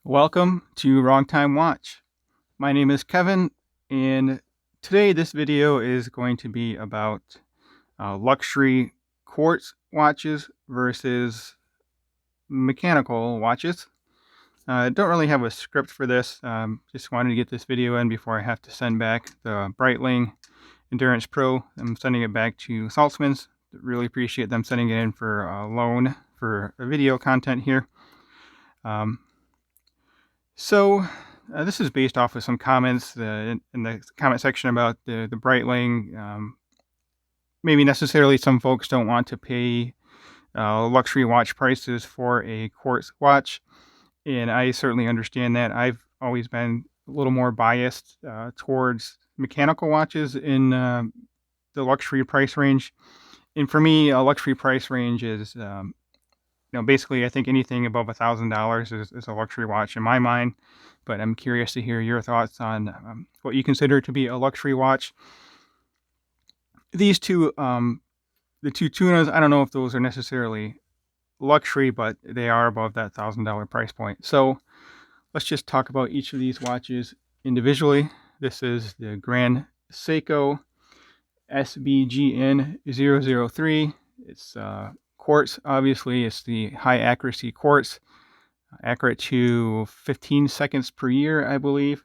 Welcome to Wrong Time Watch. My name is Kevin, and today this video is going to be about luxury quartz watches versus mechanical watches. I don't really have a script for this. Just wanted to get this video in before I have to send back the Breitling Endurance Pro. I'm sending it back to Saltzmans. Really appreciate them sending it in for a loan for video content here. This is based off of some comments in the comment section about the Breitling. Maybe necessarily some folks don't want to pay luxury watch prices for a quartz watch, and I certainly understand that. I've always been a little more biased towards mechanical watches in the luxury price range. And for me, a luxury price range is basically, I think anything above $1,000 is a luxury watch in my mind. But I'm curious to hear your thoughts on what you consider to be a luxury watch. These two, the two Tunas, I don't know if those are necessarily luxury, but they are above that $1,000 price point. So let's just talk about each of these watches individually. This is the Grand Seiko SPB149. It's quartz, obviously. It's the high accuracy quartz, accurate to 15 seconds per year, I believe.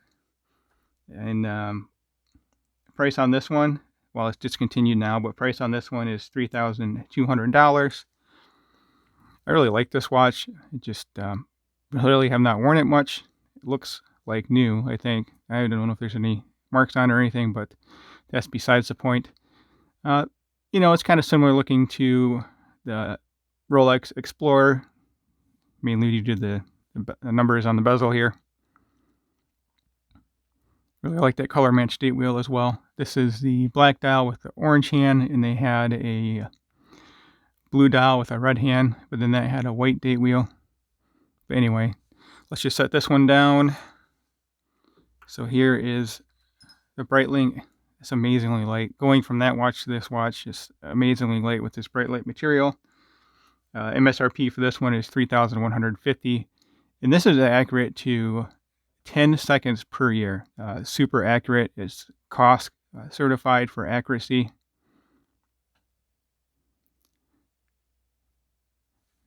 And price on this one, well, it's discontinued now, but price on this one is $3,200. I really like this watch. I just really have not worn it much. It looks like new, I think. I don't know if there's any marks on it or anything, but that's besides the point. It's kind of similar looking to the Rolex Explorer, mainly due to the numbers on the bezel here. Really like that color match date wheel as well. This is the black dial with the orange hand, and they had a blue dial with a red hand, but then that had a white date wheel. But anyway, let's just set this one down. So here is the Breitling. It's amazingly light. Going from that watch to this watch is amazingly light with this bright light material. MSRP for this one is $3,150, and this is accurate to 10 seconds per year. Super accurate. It's cost certified for accuracy.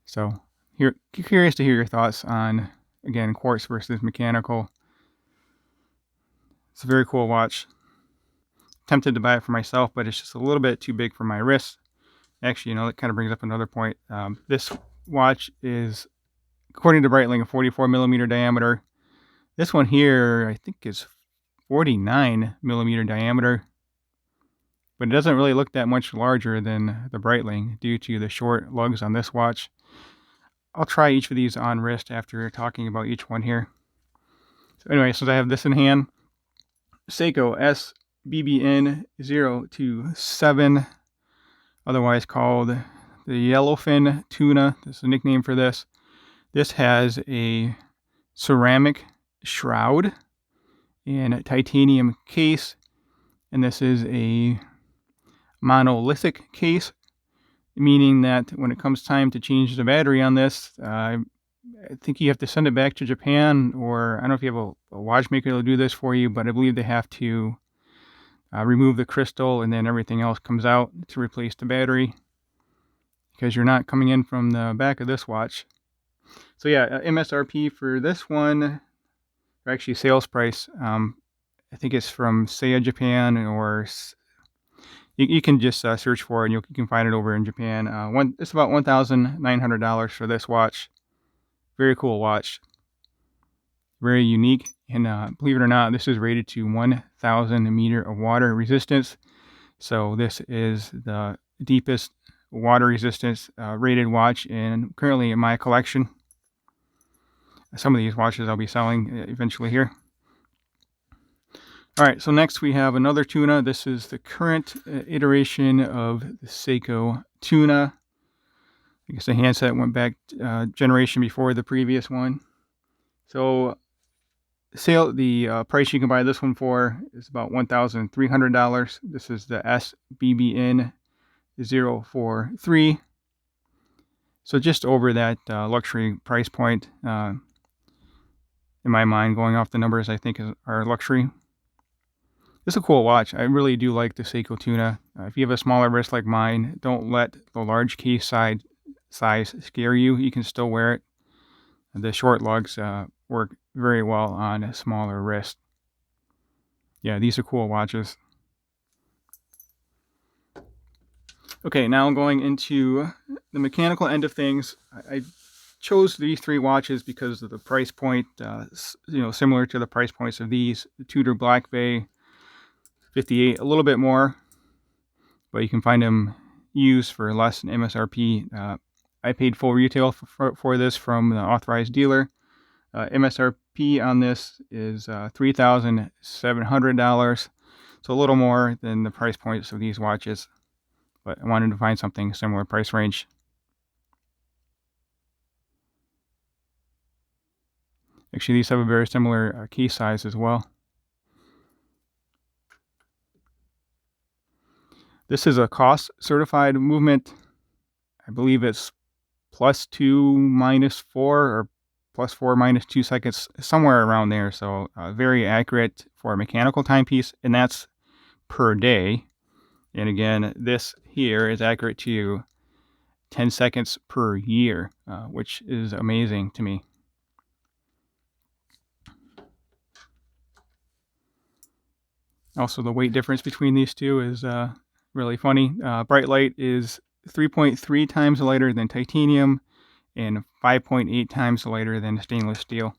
So curious to hear your thoughts on, again, quartz versus mechanical. It's a very cool watch. Tempted to buy it for myself, but it's just a little bit too big for my wrist. Actually, that kind of brings up another point. This watch is, according to Breitling, a 44 millimeter diameter. This one here, I think, is 49 millimeter diameter, but it doesn't really look that much larger than the Breitling due to the short lugs on this watch. I'll try each of these on wrist after talking about each one here. So anyway, since I have this in hand, Seiko SPB149, otherwise called the Yellowfin Tuna. This is a nickname for this. This has a ceramic shroud and a titanium case, and this is a monolithic case, meaning that when it comes time to change the battery on this, I think you have to send it back to Japan, or I don't know if you have a watchmaker that'll do this for you, but I believe they have to remove the crystal, and then everything else comes out to replace the battery, because you're not coming in from the back of this watch. So yeah, MSRP for this one, or actually sales price, I think it's from Seiya Japan, or you can just search for it and you can find it over in Japan. It's about $1,900 for this watch. Very cool watch. Very unique. And believe it or not, this is rated to 1,000 meter of water resistance. So this is the deepest water resistance rated watch currently in my collection. Some of these watches I'll be selling eventually here. All right, so next we have another Tuna. This is the current iteration of the Seiko Tuna. I guess the handset went back generation before the previous one. So the price you can buy this one for is about $1,300. This is the SPB149. So just over that luxury price point. in my mind, going off the numbers, I think are luxury. This is a cool watch. I really do like the Seiko Tuna. If you have a smaller wrist like mine, don't let the large case size scare you. You can still wear it. The short lugs work very well on a smaller wrist. Yeah, these are cool watches. Okay, now I'm going into the mechanical end of things. I chose these three watches because of the price point, similar to the price points of these. The Tudor Black Bay 58, a little bit more, but you can find them used for less than MSRP. I paid full retail for this from the authorized dealer. MSRP on this is $3,700, so a little more than the price points of these watches, but I wanted to find something similar price range. Actually, these have a very similar case size as well. This is a cost certified movement. I believe it's +2 -4 or +4 -2 seconds, somewhere around there. So very accurate for a mechanical timepiece, and that's per day. And again, this here is accurate to 10 seconds per year, which is amazing to me. Also, the weight difference between these two is really funny. Bright light is 3.3 times lighter than titanium and 5.8 times lighter than stainless steel.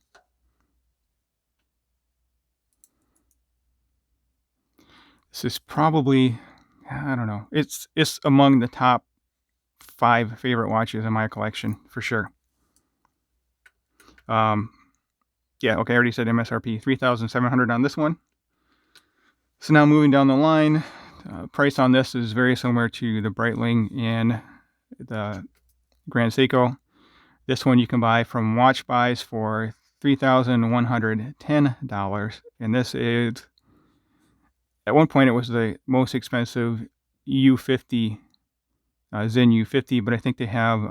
This is probably, I don't know, it's among the top 5 favorite watches in my collection for sure. Yeah, okay, I already said MSRP, $3,700 on this one. So now moving down the line, price on this is very similar to the Breitling and the Grand Seiko. This one you can buy from Watch Buys for $3,110, and this is, at one point it was the most expensive U50, Zen U50, but I think they have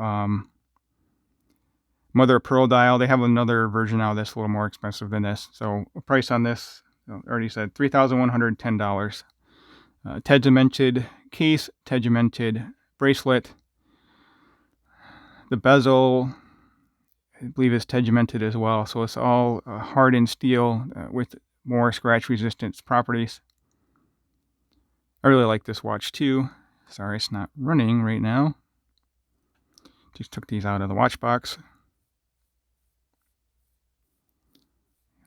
mother of pearl dial. They have another version now that's a little more expensive than this. So price on this, I already said $3,110. Tegimented case, tegimented bracelet. The bezel, I believe, is tegimented as well. So it's all hardened steel with more scratch resistance properties. I really like this watch too. Sorry, it's not running right now. Just took these out of the watch box.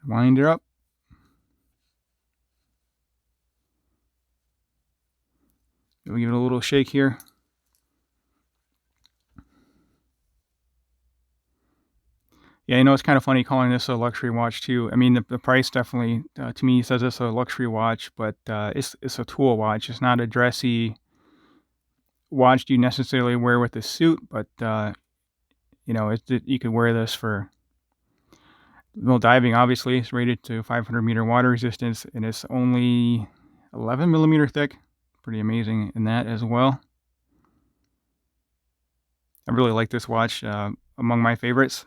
Wind her up. We'll give it a little shake here. Yeah, I know it's kind of funny calling this a luxury watch too. I mean, the price definitely, to me, says it's a luxury watch, but it's a tool watch. It's not a dressy watch you necessarily wear with a suit, but you could wear this for diving. Obviously, it's rated to 500 meter water resistance, and it's only 11 millimeter thick. Pretty amazing in that as well. I really like this watch, among my favorites.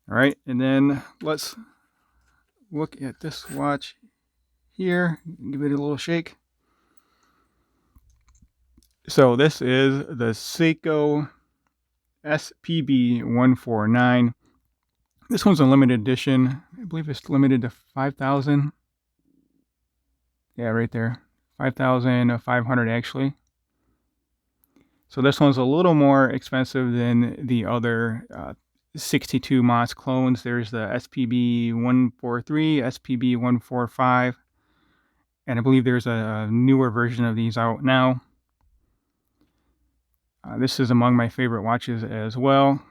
All right, and then let's look at this watch here. Give it a little shake. So this is the Seiko SPB149. This one's a limited edition. I believe it's limited to 5,000. Yeah, right there. 5,500 actually. So this one's a little more expensive than the other 62 Moss clones. There's the SPB143, SPB145, and I believe there's a newer version of these out now. This is among my favorite watches as well.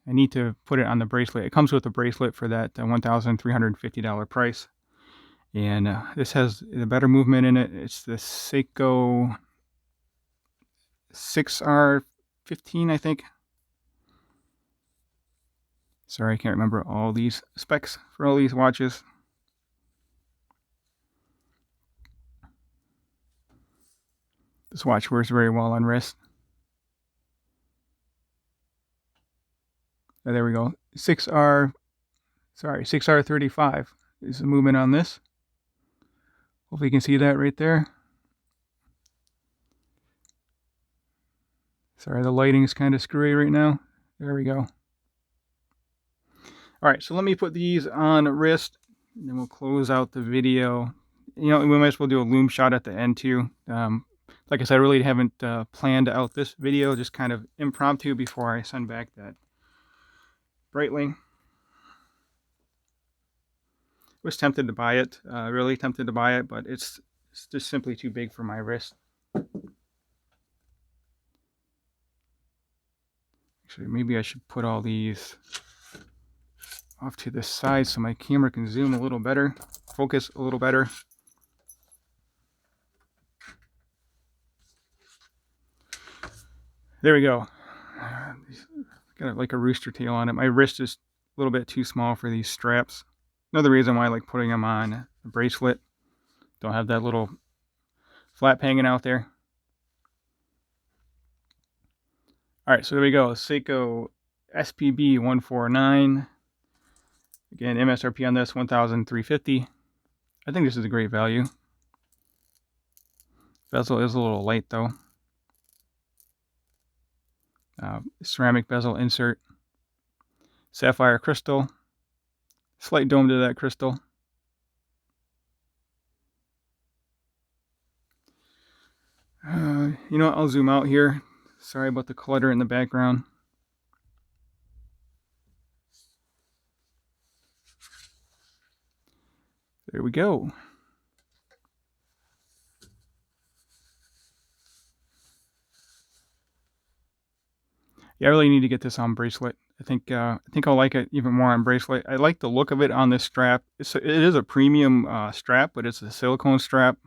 I need to put it on the bracelet. It comes with a bracelet for that $1,350 price. And this has a better movement in it. It's the Seiko 6R15, I think. Sorry, I can't remember all these specs for all these watches. This watch wears very well on wrist. Oh, there we go. 6R35 is the movement on this. Hopefully you can see that right there. Sorry, the lighting is kind of screwy right now. There we go. All right, so let me put these on wrist, and then we'll close out the video. You know, we might as well do a loom shot at the end too. Like I said, I really haven't planned out this video, just kind of impromptu before I send back that Breitling. Was tempted to buy it, really tempted to buy it, but it's just simply too big for my wrist. Actually, maybe I should put all these off to the side so my camera can zoom a little better, focus a little better. There we go. Got like a rooster tail on it. My wrist is a little bit too small for these straps. Another reason why I like putting them on a bracelet. Don't have that little flap hanging out there. All right, so there we go. Seiko SPB149. Again, MSRP on this $1,350. I think this is a great value. Bezel is a little light though. Ceramic bezel insert. Sapphire crystal. Slight dome to that crystal. You know what? I'll zoom out here. Sorry about the clutter in the background. There we go. Yeah, I really need to get this on bracelet. I think I'll like it even more on bracelet. I like the look of it on this strap. It is a premium strap, but it's a silicone strap.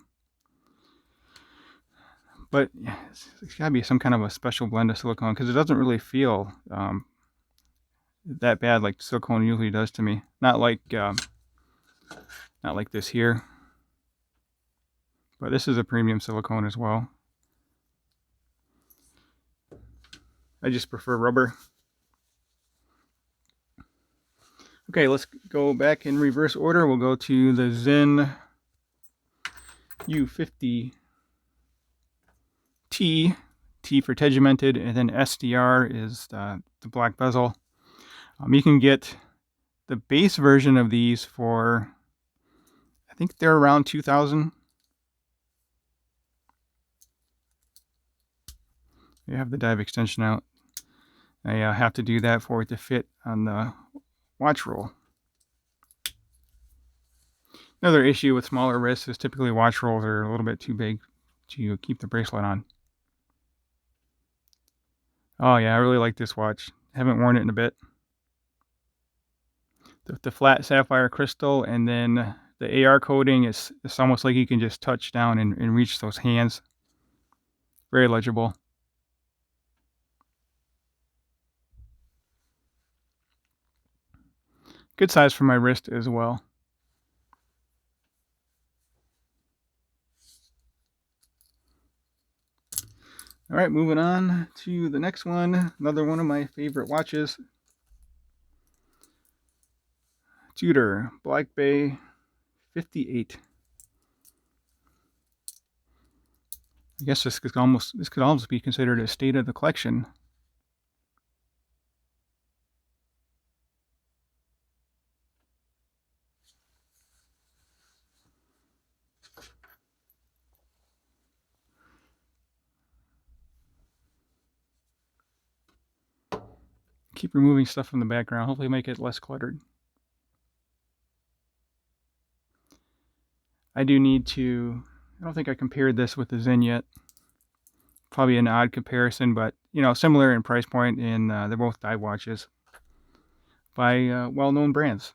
But yeah, it's got to be some kind of a special blend of silicone because it doesn't really feel that bad like silicone usually does to me. Not like this here. But this is a premium silicone as well. I just prefer rubber. Okay, let's go back in reverse order. We'll go to the Zen U50T, T for tegimented, and then SDR is the black bezel. You can get the base version of these for, I think they're around $2,000. You have the dive extension out. I have to do that for it to fit on the watch roll. Another issue with smaller wrists is typically watch rolls are a little bit too big to keep the bracelet on. Oh yeah, I really like this watch. Haven't worn it in a bit. The flat sapphire crystal, and then the AR coating is it's almost like you can just touch down and reach those hands. Very legible. Good size for my wrist as well. All right, moving on to the next one. Another one of my favorite watches. Tudor Black Bay 58. I guess this could almost be considered a state of the collection. Keep removing stuff from the background, hopefully make it less cluttered. I do need to, I don't think I compared this with the Zen yet. Probably an odd comparison, but you know, similar in price point, and they're both dive watches by well-known brands.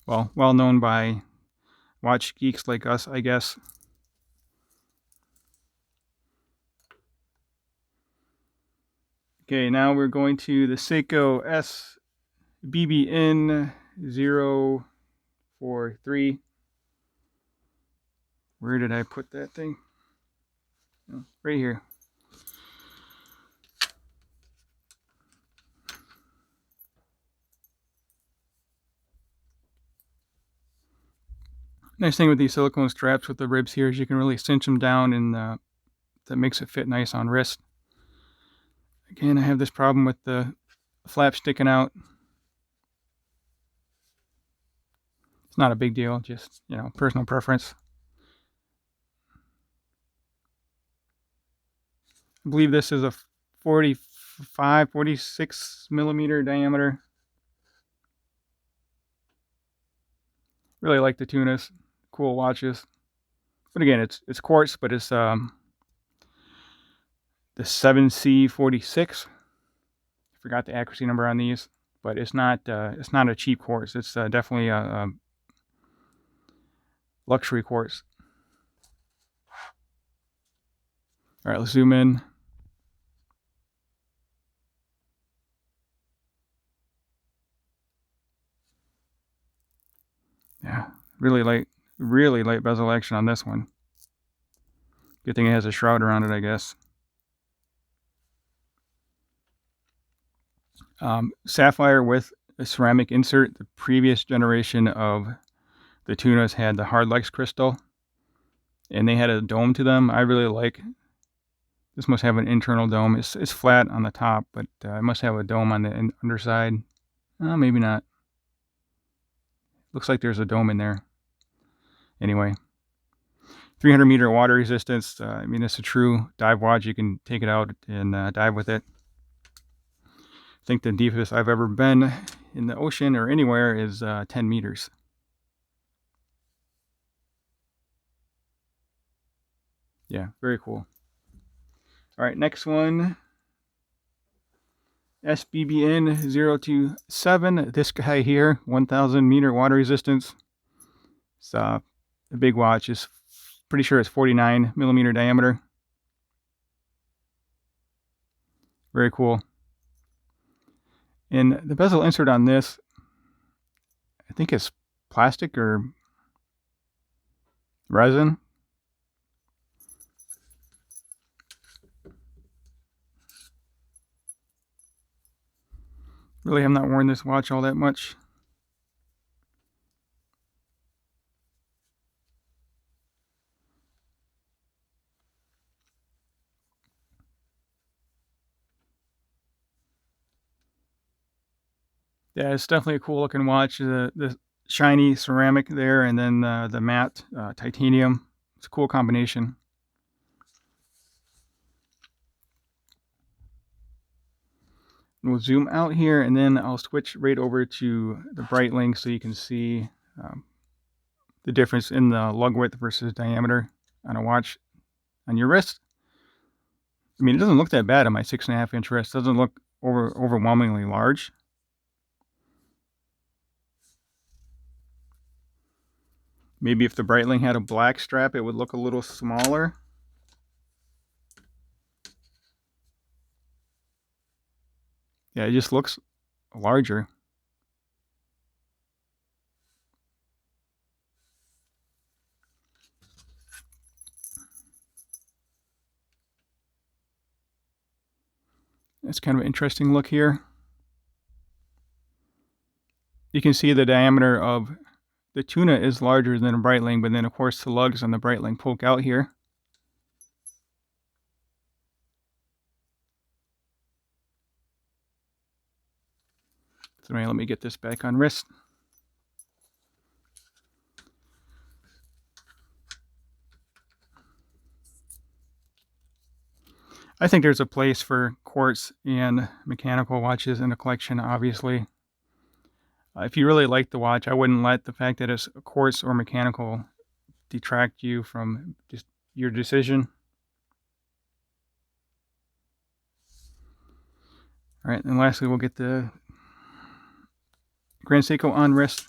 Well known by watch geeks like us, I guess. Okay, now we're going to the Seiko SPB149. Where did I put that thing? Oh, right here. Nice thing with these silicone straps with the ribs here is you can really cinch them down, and that makes it fit nice on wrist. Again, I have this problem with the flap sticking out. It's not a big deal, just, personal preference. I believe this is a 46 millimeter diameter. Really like the Tunas, cool watches. But again, it's quartz, but it's the 7C46. Forgot the accuracy number on these, but it's not a cheap quartz. It's definitely a luxury quartz. All right, let's zoom in. Yeah, really light bezel action on this one. Good thing it has a shroud around it, I guess. Sapphire with a ceramic insert. The previous generation of the Tunas had the Hardlex crystal, and they had a dome to them. I really like. This must have an internal dome. It's flat on the top, but it must have a dome on the underside. Maybe not. Looks like there's a dome in there. Anyway, 300 meter water resistance. I mean, it's a true dive watch. You can take it out and dive with it. I think the deepest I've ever been in the ocean or anywhere is 10 meters. Yeah, very cool. All right, next one. SPBN149. This guy here, 1,000 meter water resistance. It's a big watch. It's pretty sure it's 49 millimeter diameter. Very cool. And the bezel insert on this, I think it's plastic or resin. Really have not worn this watch all that much. Yeah, it's definitely a cool looking watch. The shiny ceramic there, and then the matte titanium. It's a cool combination. We'll zoom out here, and then I'll switch right over to the Breitling so you can see the difference in the lug width versus diameter on a watch on your wrist. I mean, it doesn't look that bad on my 6.5 inch wrist. It doesn't look overwhelmingly large. Maybe if the Breitling had a black strap, it would look a little smaller. Yeah, it just looks larger. It's kind of an interesting look here. You can see the diameter of the Tuna is larger than a Breitling, but then of course the lugs on the Breitling poke out here. So anyway, let me get this back on wrist. I think there's a place for quartz and mechanical watches in the collection, obviously. If you really like the watch, I wouldn't let the fact that it's quartz or mechanical detract you from just your decision. All right, and lastly, we'll get the Grand Seiko on wrist.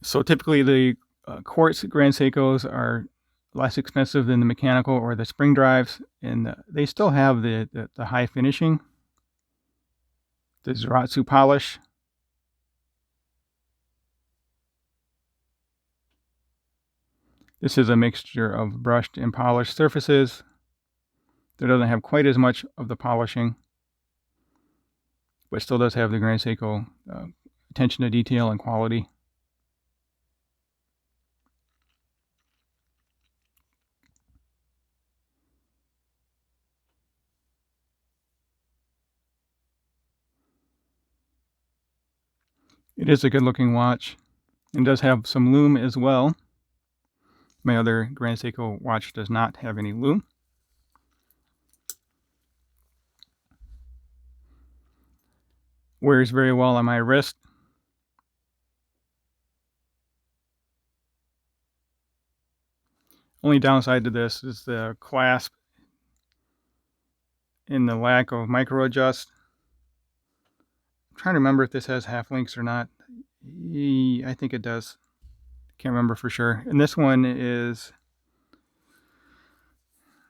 So typically the quartz Grand Seikos are less expensive than the mechanical or the spring drives, and they still have the high finishing, the Zaratsu polish. This is a mixture of brushed and polished surfaces. It doesn't have quite as much of the polishing, but still does have the Grand Seiko attention to detail and quality. It is a good looking watch. It does have some lume as well. My other Grand Seiko watch does not have any lume. Wears very well on my wrist. Only downside to this is the clasp and the lack of micro adjust. I'm trying to remember if this has half links or not. I think it does. Can't remember for sure. And this one is,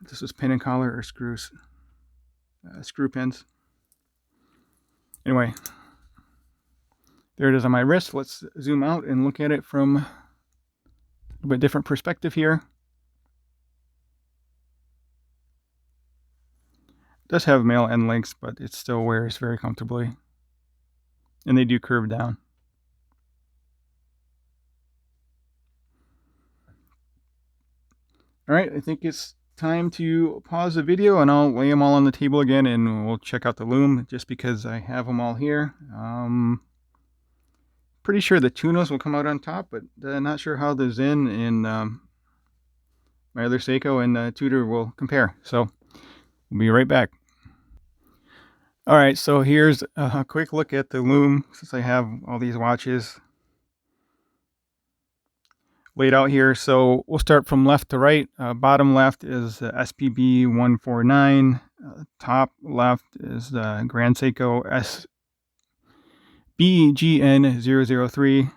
this is pin and collar or screw pins. Anyway, there it is on my wrist. Let's zoom out and look at it from a little bit different perspective here. It does have male end links, but it still wears very comfortably. And they do curve down. All right, I think it's time to pause the video and I'll lay them all on the table again and we'll check out the lume just because I have them all here. Pretty sure the tunas will come out on top, but not sure how the Zen and my other Seiko and Tudor will compare. So we'll be right back. All right, so here's a quick look at the lume since I have all these watches laid out here. So we'll start from left to right. Bottom left is the SPB149. Top left is the Grand Seiko SPB149.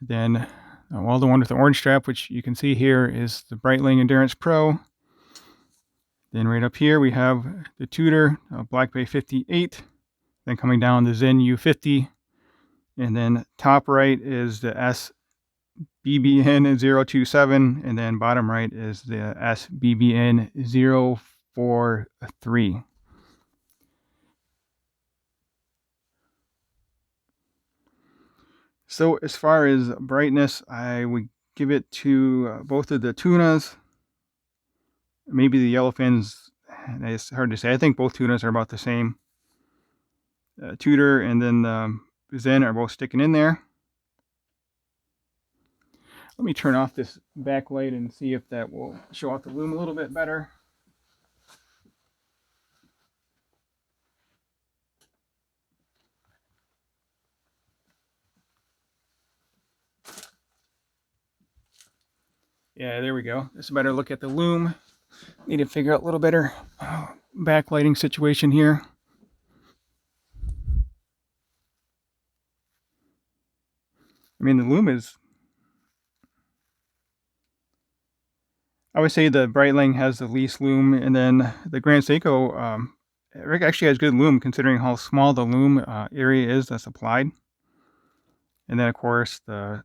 Then the one with the orange strap, which you can see here, is the Breitling Endurance Pro. Then right up here we have the Tudor Black Bay 58. Then coming down the Zen U50. And then top right is the SBBN027, and then bottom right is the SBBN043. So as far as brightness, I would give it to both of the tunas. Maybe the yellowfins, it's hard to say. I think both tunas are about the same. Tudor and then the Zen are both sticking in there. Let me turn off this backlight and see if that will show off the lume a little bit better. Yeah, there we go. That's a better look at the lume. Need to figure out a little better backlighting situation here. I mean, the lume is, I would say the Breitling has the least lume, and then the Grand Seiko actually has good lume considering how small the lume area is that's applied. And then of course I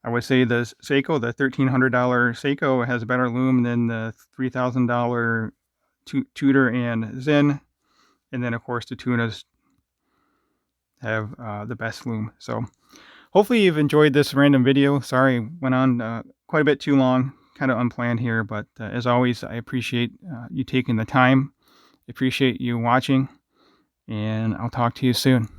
would say the Seiko, the $1,300 Seiko, has a better lume than the $3,000 Tudor and Zen. And then of course the tunas have the best lume. So hopefully you've enjoyed this random video. Sorry, went on quite a bit too long, kind of unplanned here, but as always, I appreciate you taking the time. I appreciate you watching, and I'll talk to you soon.